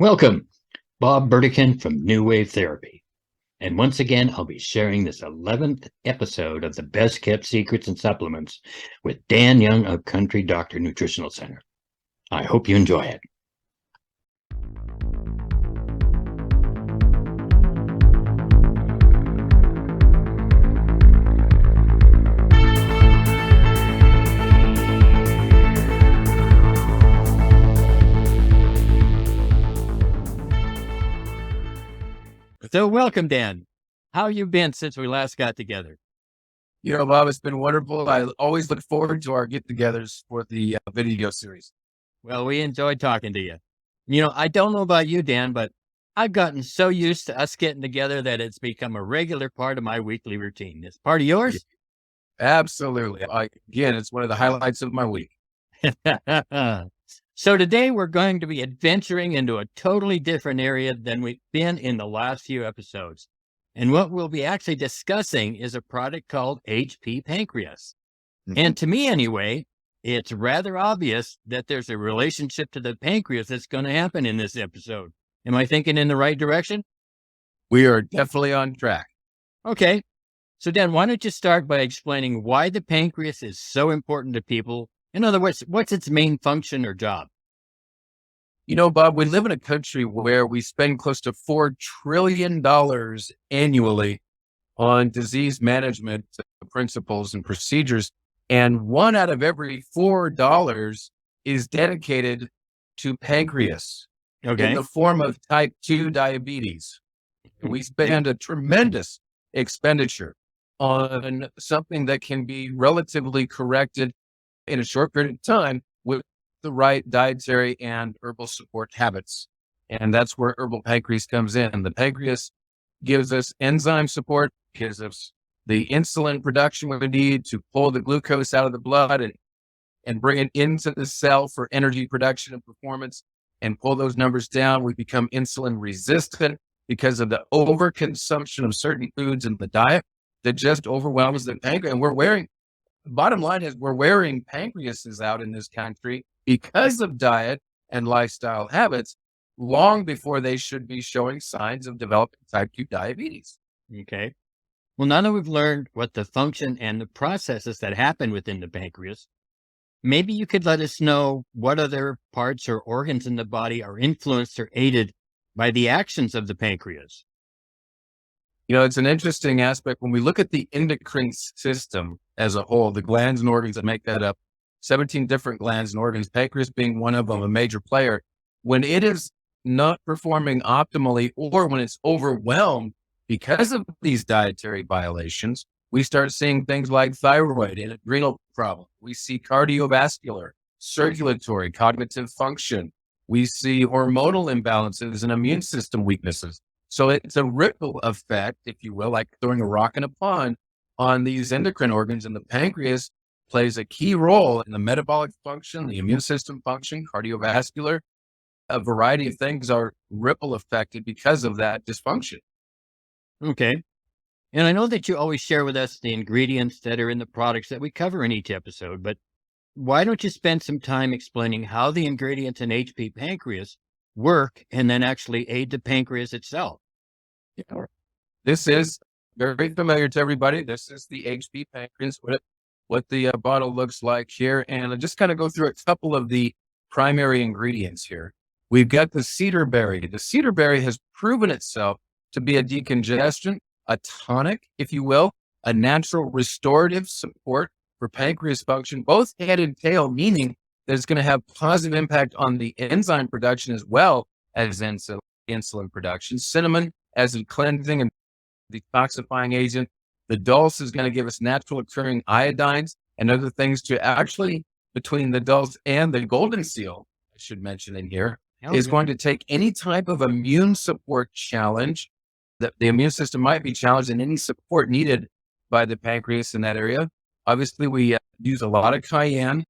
Welcome, Bob Burdikin from New Wave Therapy. And once again, I'll be sharing this 11th episode of the Best Kept Secrets and Supplements with Dan Young of Country Doctor Nutritional Center. I hope you enjoy it. So welcome, Dan. How you been since we last got together? Bob, it's been wonderful. I always look forward to our get-togethers for the video series. Well, we enjoyed talking to you. I don't know about you, Dan, but I've gotten so used to us getting together that it's become a regular part of my weekly routine. It's part of yours? Absolutely. Again, it's one of the highlights of my week. So today we're going to be adventuring into a totally different area than we've been in the last few episodes. And what we'll be actually discussing is a product called HP Pancreas. And to me anyway, it's rather obvious that there's a relationship to the pancreas that's going to happen in this episode. Am I thinking in the right direction? We are definitely on track. Okay. So Dan, why don't you start by explaining why the pancreas is so important to people? In other words, what's its main function or job? Bob, we live in a country where we spend close to $4 trillion annually on disease management principles and procedures. And one out of every $4 is dedicated to pancreas in the form of type 2 diabetes. We spend a tremendous expenditure on something that can be relatively corrected in a short period of time with the right dietary and herbal support habits. And that's where herbal pancreas comes in. The pancreas gives us enzyme support, gives us the insulin production we need to pull the glucose out of the blood and bring it into the cell for energy production and performance and pull those numbers down. We become insulin resistant because of the overconsumption of certain foods in the diet that just overwhelms the pancreas. And bottom line is we're wearing pancreases out in this country because of diet and lifestyle habits long before they should be showing signs of developing type 2 diabetes. Okay. Well, now that we've learned what the function and the processes that happen within the pancreas, maybe you could let us know what other parts or organs in the body are influenced or aided by the actions of the pancreas. It's an interesting aspect. When we look at the endocrine system as a whole, the glands and organs that make that up, 17 different glands and organs, pancreas being one of them, a major player, when it is not performing optimally or when it's overwhelmed because of these dietary violations, we start seeing things like thyroid and adrenal problems. We see cardiovascular, circulatory, cognitive function. We see hormonal imbalances and immune system weaknesses. So it's a ripple effect, if you will, like throwing a rock in a pond on these endocrine organs. And the pancreas plays a key role in the metabolic function, the immune system function, cardiovascular. A variety of things are ripple affected because of that dysfunction. Okay. And I know that you always share with us the ingredients that are in the products that we cover in each episode, but why don't you spend some time explaining how the ingredients in HP Pancreas work and then actually aid the pancreas itself? This is very familiar to everybody. This is the HP Pancreas, what the bottle looks like here. And I'll just kind of go through a couple of the primary ingredients here. We've got the cedar berry. The cedar berry has proven itself to be a decongestant, a tonic, if you will, a natural restorative support for pancreas function, both head and tail, meaning that it's going to have positive impact on the enzyme production as well as insulin production. Cinnamon as a cleansing and detoxifying agent. The dulse is going to give us natural occurring iodines and other things to actually, between the dulse and the golden seal, I should mention in here, is going to take any type of immune support challenge that the immune system might be challenged and any support needed by the pancreas in that area. Obviously, we use a lot of cayenne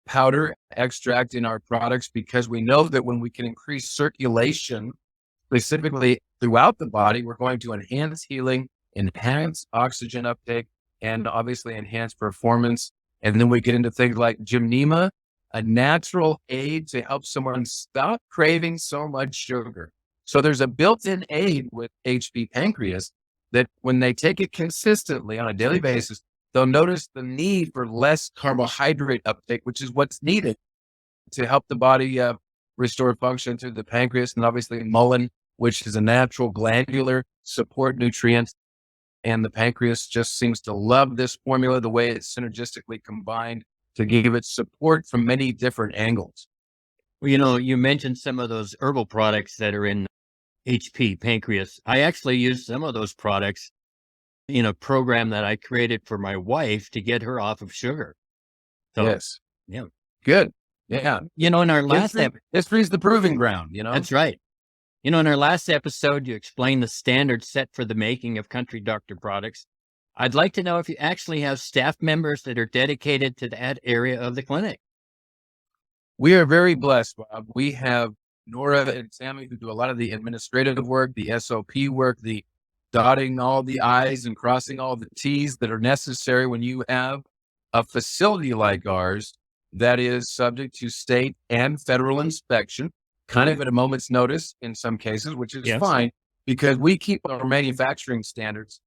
powder extract in our products because we know that when we can increase circulation, specifically throughout the body, we're going to enhance healing, enhance oxygen uptake, and obviously enhance performance. And then we get into things like gymnema a natural aid to help someone stop craving so much sugar. So there's a built-in aid with HP Pancreas that when they take it consistently on a daily basis, they'll notice the need for less carbohydrate uptake, which is what's needed to help the body restore function through the pancreas, and obviously mullein, which is a natural glandular support nutrient. And the pancreas just seems to love this formula, the way it's synergistically combined to give it support from many different angles. Well, you mentioned some of those herbal products that are in HP Pancreas. I actually use some of those products in a program that I created for my wife to get her off of sugar. So, Yes. yeah. Good. Yeah. In our last history's the proving ground, That's right. In our last episode, you explained the standards set for the making of Country Doctor products. I'd like to know if you actually have staff members that are dedicated to that area of the clinic. We are very blessed, Bob. We have Nora and Sammy who do a lot of the administrative work, the SOP work, the dotting all the I's and crossing all the T's that are necessary when you have a facility like ours that is subject to state and federal inspection, kind of at a moment's notice in some cases, which is fine because we keep our manufacturing standards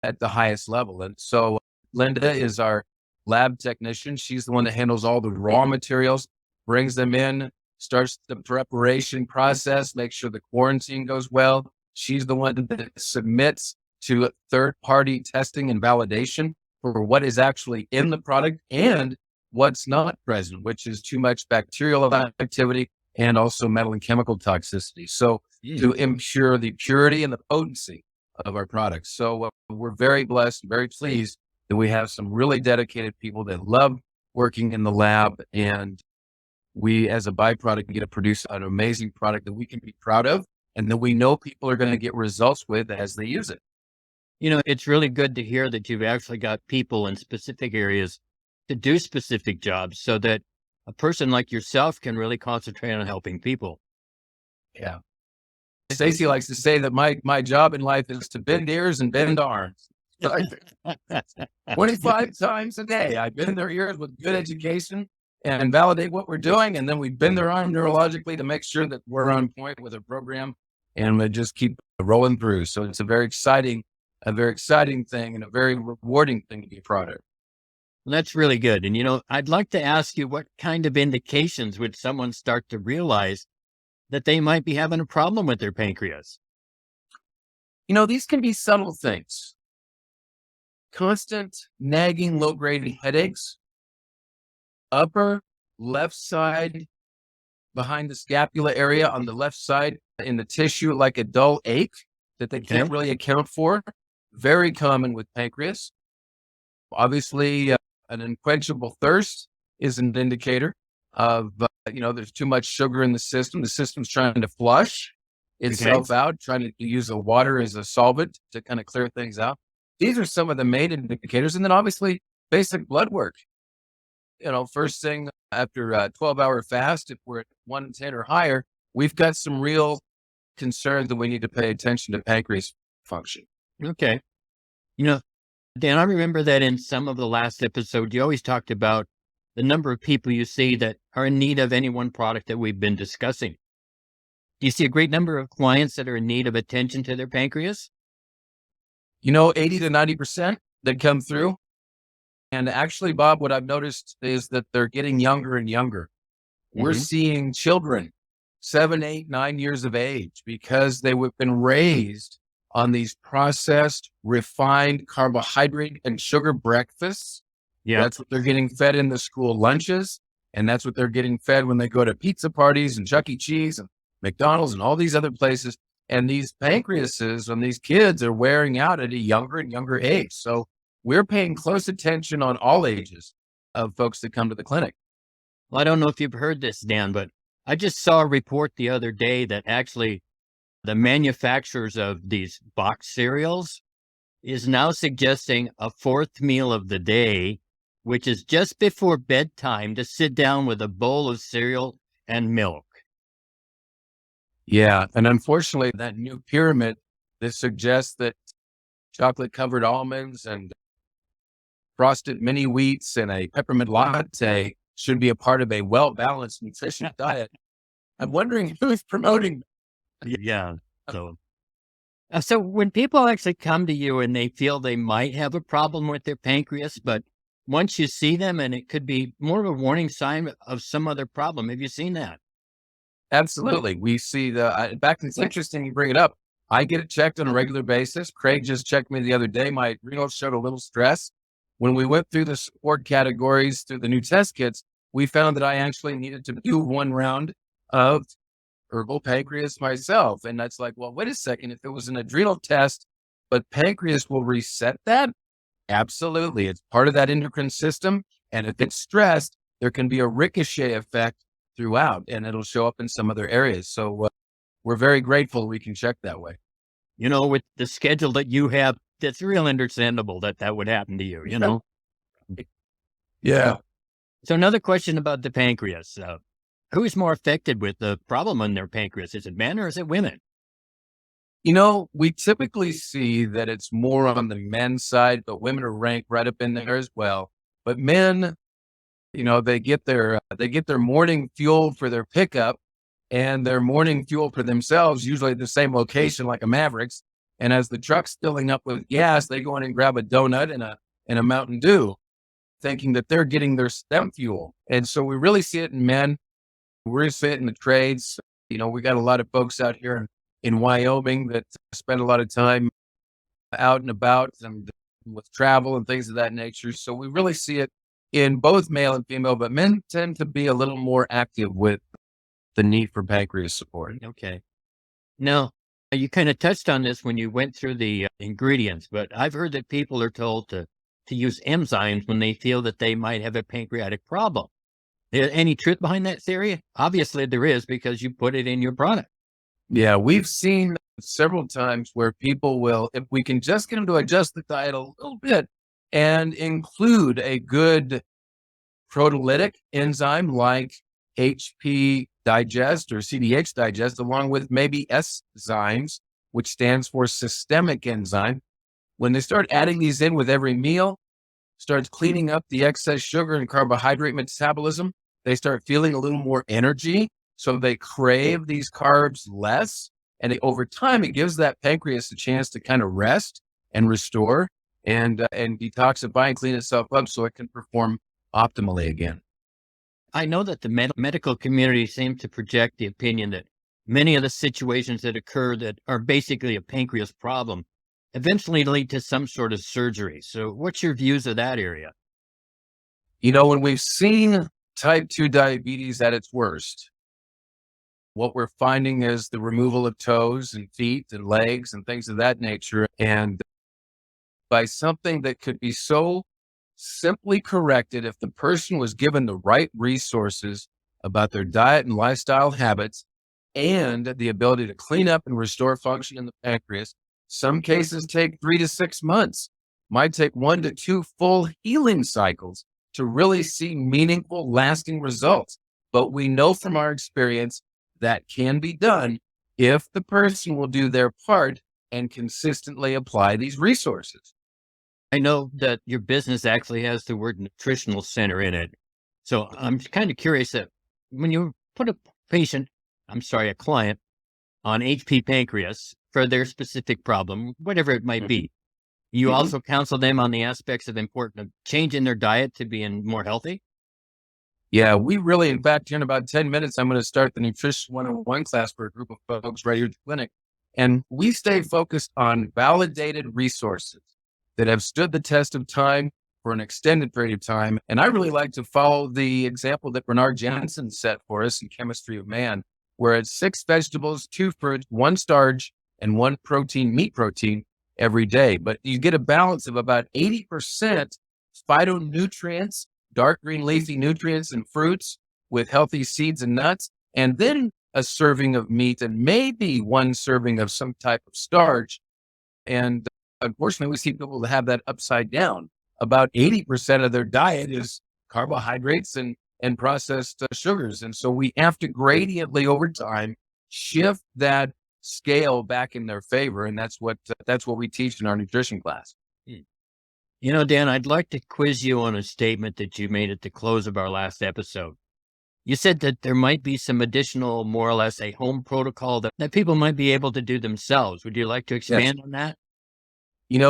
at the highest level. And so Linda is our lab technician. She's the one that handles all the raw materials, brings them in, starts the preparation process, makes sure the quarantine goes well. She's the one that submits to third-party testing and validation for what is actually in the product and what's not present, which is too much bacterial activity and also metal and chemical toxicity. So to ensure the purity and the potency of our products. So we're very blessed, very pleased that we have some really dedicated people that love working in the lab. And we, as a byproduct, get to produce an amazing product that we can be proud of and that we know people are going to get results with as they use it. It's really good to hear that you've actually got people in specific areas to do specific jobs so that a person like yourself can really concentrate on helping people. Yeah. Stacy likes to say that my job in life is to bend ears and bend arms. 25 times a day, I bend their ears with good education and validate what we're doing. And then we bend their arm neurologically to make sure that we're on point with a program and we just keep rolling through. So it's a very exciting thing and a very rewarding thing to be proud of. Well, that's really good. And, I'd like to ask you, what kind of indications would someone start to realize that they might be having a problem with their pancreas? These can be subtle things. Constant nagging, low-grade headaches, upper left side behind the scapula area on the left side in the tissue, like a dull ache that they can't really account for. Very common with pancreas. Obviously, an unquenchable thirst is an indicator of, there's too much sugar in the system. The system's trying to flush itself out, trying to use the water as a solvent to kind of clear things out. These are some of the main indicators. And then obviously basic blood work. First thing after a 12-hour fast, if we're at 110 or higher, we've got some real concerns that we need to pay attention to pancreas function. Okay. Dan, I remember that in some of the last episodes, you always talked about the number of people you see that are in need of any one product that we've been discussing. Do you see a great number of clients that are in need of attention to their pancreas? 80 to 90% that come through. And actually, Bob, what I've noticed is that they're getting younger and younger. We're seeing children 7, 8, 9 years of age because they've been raised on these processed, refined carbohydrate and sugar breakfasts. Yeah. That's what they're getting fed in the school lunches. And that's what they're getting fed when they go to pizza parties and Chuck E. Cheese and McDonald's and all these other places. And these pancreases on these kids are wearing out at a younger and younger age. So we're paying close attention on all ages of folks that come to the clinic. Well, I don't know if you've heard this, Dan, but I just saw a report the other day that actually the manufacturers of these box cereals is now suggesting a fourth meal of the day, which is just before bedtime, to sit down with a bowl of cereal and milk. Yeah. And unfortunately, that new pyramid that suggests that chocolate covered almonds and frosted mini wheats and a peppermint latte should be a part of a well-balanced nutrition diet. I'm wondering who's promoting. Yeah. So when people actually come to you and they feel they might have a problem with their pancreas, but once you see them and it could be more of a warning sign of some other problem. Have you seen that? Absolutely. We see in fact, it's interesting you bring it up. I get it checked on a regular basis. Craig just checked me the other day. My renals showed a little stress. When we went through the support categories through the new test kits, we found that I actually needed to do one round of herbal pancreas myself. And that's like, well, wait a second. If it was an adrenal test, but pancreas will reset that? Absolutely. It's part of that endocrine system. And if it's stressed, there can be a ricochet effect throughout, and it'll show up in some other areas. So we're very grateful we can check that way. With the schedule that you have, that's real understandable that would happen to you. Yeah. So another question about the pancreas. Who is more affected with the problem on their pancreas? Is it men or is it women? We typically see that it's more on the men's side, but women are ranked right up in there as well. But men, they get their morning fuel for their pickup and their morning fuel for themselves, usually at the same location, like a Mavericks. And as the truck's filling up with gas, they go in and grab a donut and a Mountain Dew, thinking that they're getting their stem fuel. And so we really see it in men. We're seeing it in the trades. We got a lot of folks out here in Wyoming that spend a lot of time out and about and with travel and things of that nature. So we really see it in both male and female, but men tend to be a little more active with the need for pancreas support. Okay. Now, you kind of touched on this when you went through the ingredients, but I've heard that people are told to use enzymes when they feel that they might have a pancreatic problem. Any truth behind that theory? Obviously there is, because you put it in your product. Yeah, we've seen several times where people will, if we can just get them to adjust the diet a little bit and include a good proteolytic enzyme like HP digest or CDH digest, along with maybe S-zymes, which stands for systemic enzyme. When they start adding these in with every meal, starts cleaning up the excess sugar and carbohydrate metabolism, they start feeling a little more energy. So they crave these carbs less. And over time, it gives that pancreas a chance to kind of rest and restore and detoxify and clean itself up so it can perform optimally again. I know that the medical community seems to project the opinion that many of the situations that occur that are basically a pancreas problem eventually lead to some sort of surgery. So what's your views of that area? When we've seen type 2 diabetes at its worst, what we're finding is the removal of toes and feet and legs and things of that nature. And by something that could be so simply corrected if the person was given the right resources about their diet and lifestyle habits and the ability to clean up and restore function in the pancreas. Some cases take 3 to 6 months, might take 1 to 2 full healing cycles to really see meaningful, lasting results. But we know from our experience that can be done if the person will do their part and consistently apply these resources. I know that your business actually has the word nutritional center in it. So I'm kind of curious that when you put a client on HP pancreas for their specific problem, whatever it might be, you also counsel them on the aspects of important of changing their diet to being more healthy? Yeah, we really, in fact, here in about 10 minutes, I'm going to start the Nutrition 101 class for a group of folks right here at the clinic. And we stay focused on validated resources that have stood the test of time for an extended period of time. And I really like to follow the example that Bernard Jensen set for us in Chemistry of Man, where it's 6 vegetables, 2 fruits, 1 starch, and 1 meat protein every day. But you get a balance of about 80% phytonutrients, dark green leafy nutrients and fruits with healthy seeds and nuts, and then a serving of meat and maybe 1 serving of some type of starch. And unfortunately, we see people that have that upside down. About 80% of their diet is carbohydrates and processed sugars. And so we have to gradiently over time shift that scale back in their favor. And that's what we teach in our nutrition class. Dan, I'd like to quiz you on a statement that you made at the close of our last episode. You said that there might be some additional, more or less, a home protocol that people might be able to do themselves. Would you like to Yes. expand on that?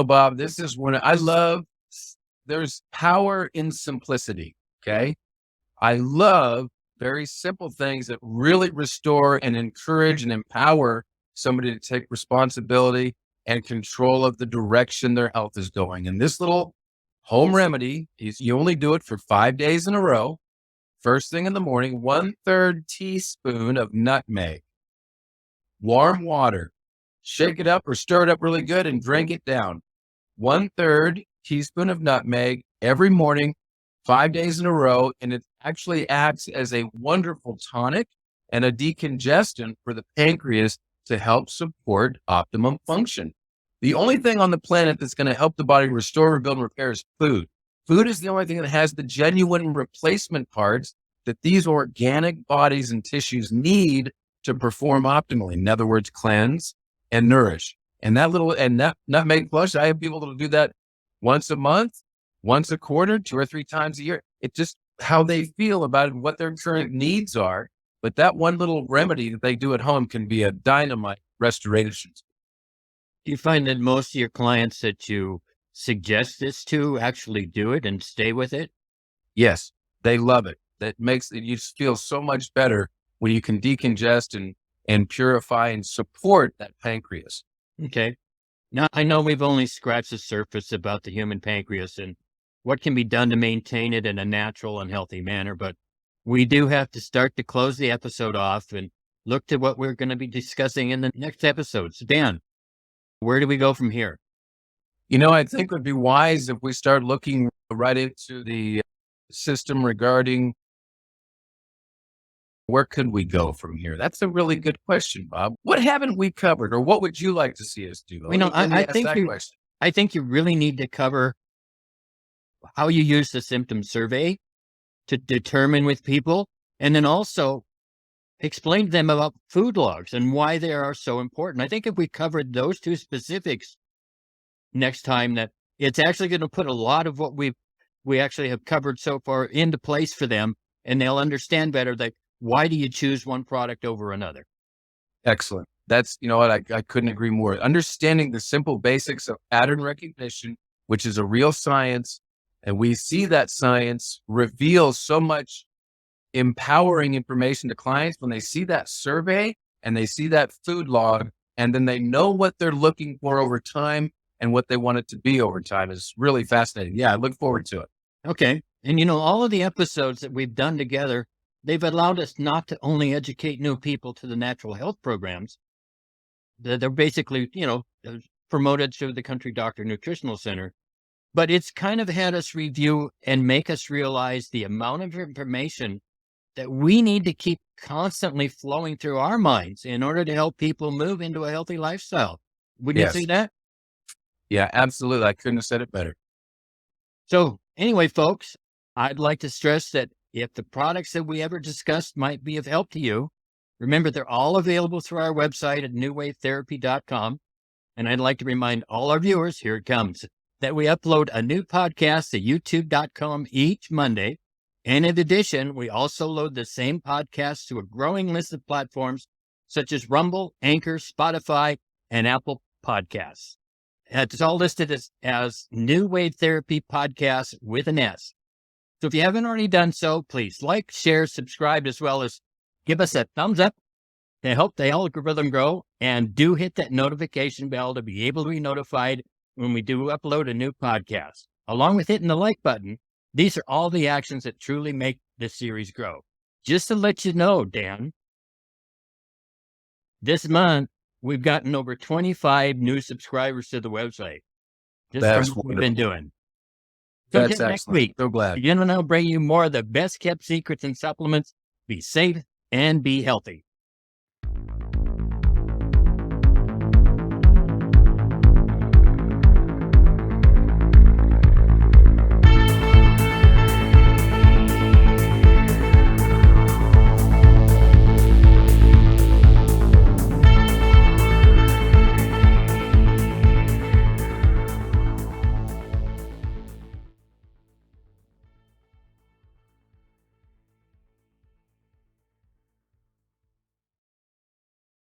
Bob, this is one I love. There's power in simplicity. Okay. I love very simple things that really restore and encourage and empower somebody to take responsibility and control of the direction their health is going. And this little home remedy is you only do it for 5 days in a row. First thing in the morning, 1/3 teaspoon of nutmeg, warm water, shake it up or stir it up really good and drink it down. 1/3 teaspoon of nutmeg every morning, 5 days in a row. And it actually acts as a wonderful tonic and a decongestant for the pancreas to help support optimum function. The only thing on the planet that's going to help the body restore, rebuild, and repair is food. Food is the only thing that has the genuine replacement parts that these organic bodies and tissues need to perform optimally. In other words, cleanse and nourish. And that nutmeg flush, I have people that'll do that once a month, once a quarter, 2 or 3 times a year. It's just how they feel about it, what their current needs are. But that one little remedy that they do at home can be a dynamite restoration. Do you find that most of your clients that you suggest this to actually do it and stay with it? Yes, they love it. That makes it, you feel so much better when you can decongest and purify and support that pancreas. Okay. Now, I know we've only scratched the surface about the human pancreas and what can be done to maintain it in a natural and healthy manner, but we do have to start to close the episode off and look to what we're going to be discussing in the next episodes. Dan, where do we go from here? I think it would be wise if we start looking right into the system regarding where could we go from here? That's a really good question, Bob. What haven't we covered, or what would you like to see us do? I think you really need to cover how you use the symptom survey to determine with people, and then also explain to them about food logs and why they are so important. I think if we covered those 2 specifics next time, that it's actually going to put a lot of what we actually have covered so far into place for them, and they'll understand better that why do you choose one product over another? Excellent. That's, what I couldn't agree more. Understanding the simple basics of pattern recognition, which is a real science. And we see that science reveal so much empowering information to clients when they see that survey and they see that food log, and then they know what they're looking for over time and what they want it to be over time. Is really fascinating. Yeah, I look forward to it. Okay. And all of the episodes that we've done together, they've allowed us not to only educate new people to the natural health programs. They're basically, promoted through the Country Doctor Nutritional Center, but it's kind of had us review and make us realize the amount of information that we need to keep constantly flowing through our minds in order to help people move into a healthy lifestyle. Wouldn't you say that? Yeah, absolutely. I couldn't have said it better. So anyway, folks, I'd like to stress that if the products that we ever discussed might be of help to you, remember they're all available through our website at newwavetherapy.com. And I'd like to remind all our viewers, here it comes, that we upload a new podcast to youtube.com each Monday. And in addition, we also load the same podcast to a growing list of platforms such as Rumble, Anchor, Spotify, and Apple Podcasts. It's all listed as New Wave Therapy Podcast with an S. So if you haven't already done so, please like, share, subscribe, as well as give us a thumbs up to help the algorithm grow. And do hit that notification bell to be able to be notified when we do upload a new podcast. Along with hitting the like button, these are all the actions that truly make this series grow. Just to let you know, Dan, this month, we've gotten over 25 new subscribers to the website. Just from what we've been doing. So That's next week, so glad. Again, I'll bring you more of the best kept secrets and supplements. Be safe and be healthy.